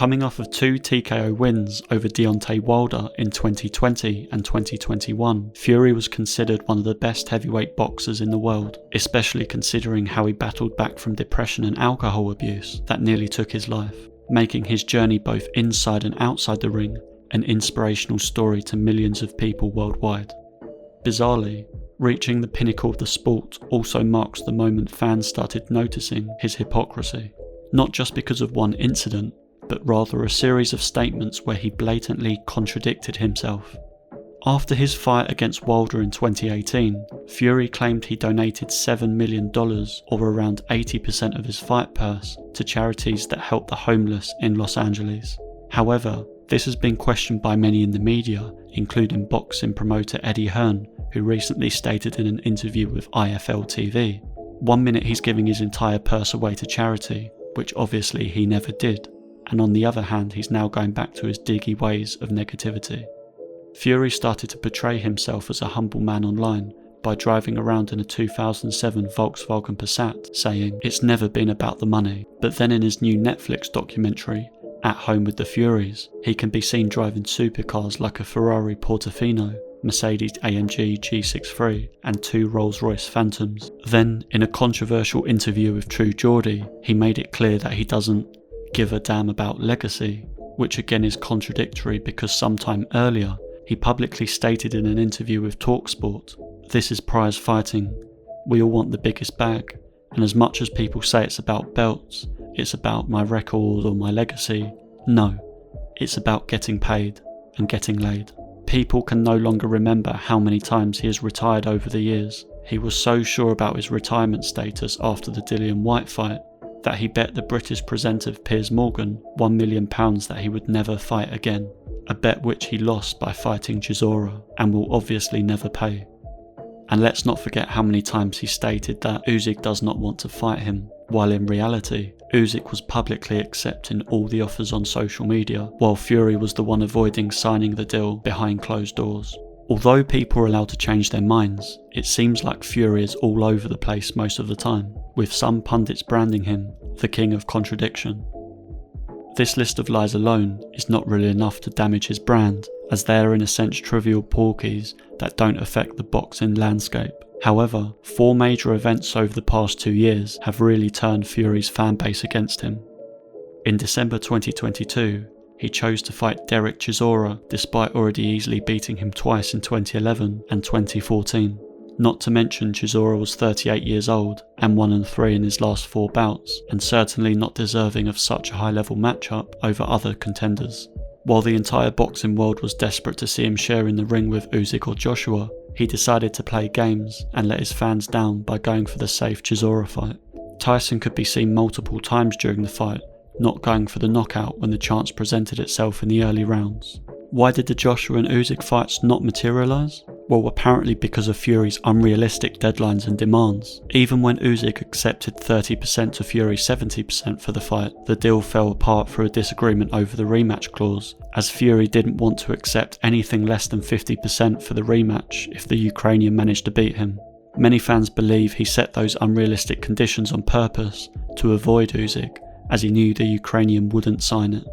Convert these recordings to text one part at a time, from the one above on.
Coming off of 2 TKO wins over Deontay Wilder in 2020 and 2021, Fury was considered one of the best heavyweight boxers in the world, especially considering how he battled back from depression and alcohol abuse that nearly took his life, making his journey both inside and outside the ring an inspirational story to millions of people worldwide. Bizarrely, reaching the pinnacle of the sport also marks the moment fans started noticing his hypocrisy, not just because of one incident, but rather a series of statements where he blatantly contradicted himself. After his fight against Wilder in 2018, Fury claimed he donated $7 million, or around 80% of his fight purse, to charities that help the homeless in Los Angeles. However, this has been questioned by many in the media, including boxing promoter Eddie Hearn, who recently stated in an interview with IFL TV, one minute he's giving his entire purse away to charity, which obviously he never did, and on the other hand he's now going back to his diggy ways of negativity. Fury started to portray himself as a humble man online by driving around in a 2007 Volkswagen Passat, saying it's never been about the money, but then in his new Netflix documentary, At Home with the Furies, he can be seen driving supercars like a Ferrari Portofino, Mercedes AMG G63 and 2 Rolls-Royce Phantoms. Then, in a controversial interview with True Geordie, he made it clear that he doesn't give a damn about legacy, which again is contradictory because sometime earlier he publicly stated in an interview with TalkSport, "This is prize fighting, we all want the biggest bag, and as much as people say it's about belts, it's about my record or my legacy, no, it's about getting paid and getting laid." People can no longer remember how many times he has retired over the years. He was so sure about his retirement status after the Dillian Whyte fight that he bet the British presenter Piers Morgan £1 million that he would never fight again, a bet which he lost by fighting Chisora and will obviously never pay. And let's not forget how many times he stated that Usyk does not want to fight him, while in reality, Usyk was publicly accepting all the offers on social media, while Fury was the one avoiding signing the deal behind closed doors. Although people are allowed to change their minds, it seems like Fury is all over the place most of the time, with some pundits branding him the king of contradiction. This list of lies alone is not really enough to damage his brand, as they are in a sense trivial porkies that don't affect the boxing landscape. However, 4 major events over the past 2 years have really turned Fury's fanbase against him. In December 2022, he chose to fight Derek Chisora despite already easily beating him twice in 2011 and 2014. Not to mention Chisora was 38 years old and 1-3 in his last 4 bouts, and certainly not deserving of such a high level matchup over other contenders. While the entire boxing world was desperate to see him share in the ring with Usyk or Joshua, he decided to play games and let his fans down by going for the safe Chisora fight. Tyson could be seen multiple times during the fight, not going for the knockout when the chance presented itself in the early rounds. Why did the Joshua and Usyk fights not materialise? Well, apparently because of Fury's unrealistic deadlines and demands. Even when Usyk accepted 30% to Fury's 70% for the fight, the deal fell apart through a disagreement over the rematch clause, as Fury didn't want to accept anything less than 50% for the rematch if the Ukrainian managed to beat him. Many fans believe he set those unrealistic conditions on purpose to avoid Usyk, as he knew the Ukrainian wouldn't sign it.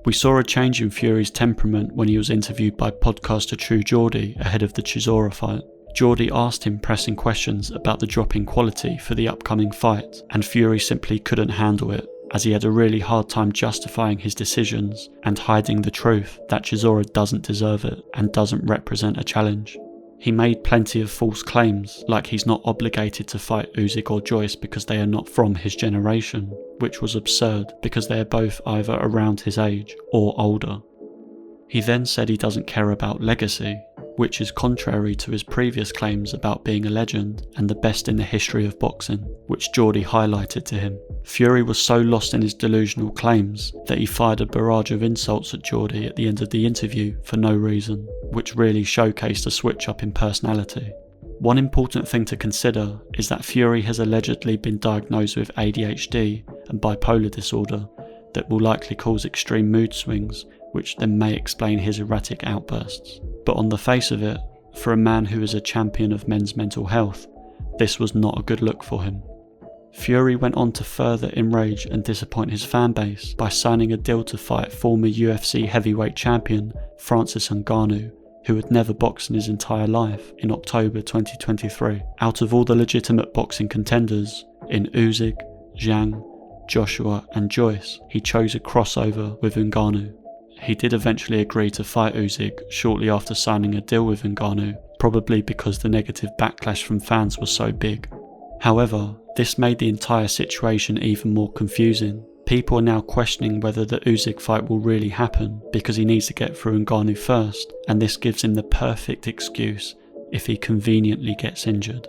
We saw a change in Fury's temperament when he was interviewed by podcaster True Geordie ahead of the Chisora fight. Geordie asked him pressing questions about the drop in quality for the upcoming fight, and Fury simply couldn't handle it, as he had a really hard time justifying his decisions and hiding the truth that Chisora doesn't deserve it and doesn't represent a challenge. He made plenty of false claims, like he's not obligated to fight Usyk or Joyce because they are not from his generation, which was absurd because they are both either around his age or older. He then said he doesn't care about legacy, which is contrary to his previous claims about being a legend and the best in the history of boxing, which Geordie highlighted to him. Fury was so lost in his delusional claims that he fired a barrage of insults at Geordie at the end of the interview for no reason, which really showcased a switch up in personality. One important thing to consider is that Fury has allegedly been diagnosed with ADHD and bipolar disorder that will likely cause extreme mood swings, which then may explain his erratic outbursts. But on the face of it, for a man who is a champion of men's mental health, this was not a good look for him. Fury went on to further enrage and disappoint his fanbase by signing a deal to fight former UFC heavyweight champion Francis Ngannou, who had never boxed in his entire life, in October 2023. Out of all the legitimate boxing contenders, in Usyk, Zhang, Joshua and Joyce, he chose a crossover with Ngannou. He did eventually agree to fight Usyk shortly after signing a deal with Ngannou, probably because the negative backlash from fans was so big. However, this made the entire situation even more confusing. People are now questioning whether the Usyk fight will really happen because he needs to get through Ngannou first, and this gives him the perfect excuse if he conveniently gets injured.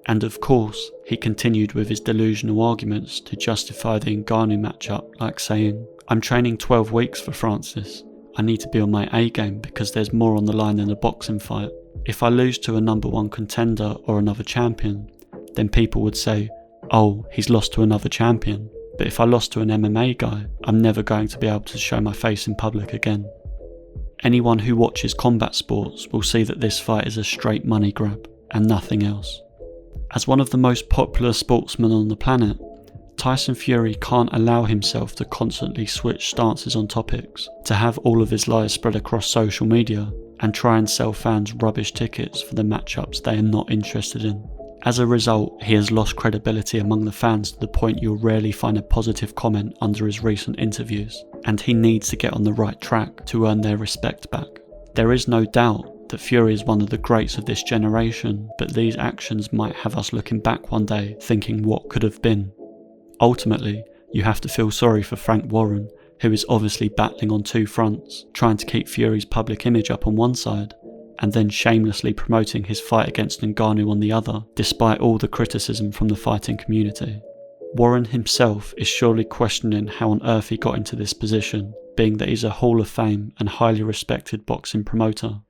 And of course, he continued with his delusional arguments to justify the Ngannou matchup, like saying, "I'm training 12 weeks for Francis. I need to be on my A game because there's more on the line than a boxing fight. If I lose to a #1 contender or another champion, then people would say, oh, he's lost to another champion. But if I lost to an MMA guy, I'm never going to be able to show my face in public again." Anyone who watches combat sports will see that this fight is a straight money grab and nothing else. As one of the most popular sportsmen on the planet, Tyson Fury can't allow himself to constantly switch stances on topics, to have all of his lies spread across social media, and try and sell fans rubbish tickets for the matchups they are not interested in. As a result, he has lost credibility among the fans to the point you'll rarely find a positive comment under his recent interviews, and he needs to get on the right track to earn their respect back. There is no doubt that Fury is one of the greats of this generation, but these actions might have us looking back one day thinking what could have been. Ultimately, you have to feel sorry for Frank Warren, who is obviously battling on two fronts, trying to keep Fury's public image up on one side, and then shamelessly promoting his fight against Ngannou on the other, despite all the criticism from the fighting community. Warren himself is surely questioning how on earth he got into this position, being that he's a Hall of Fame and highly respected boxing promoter.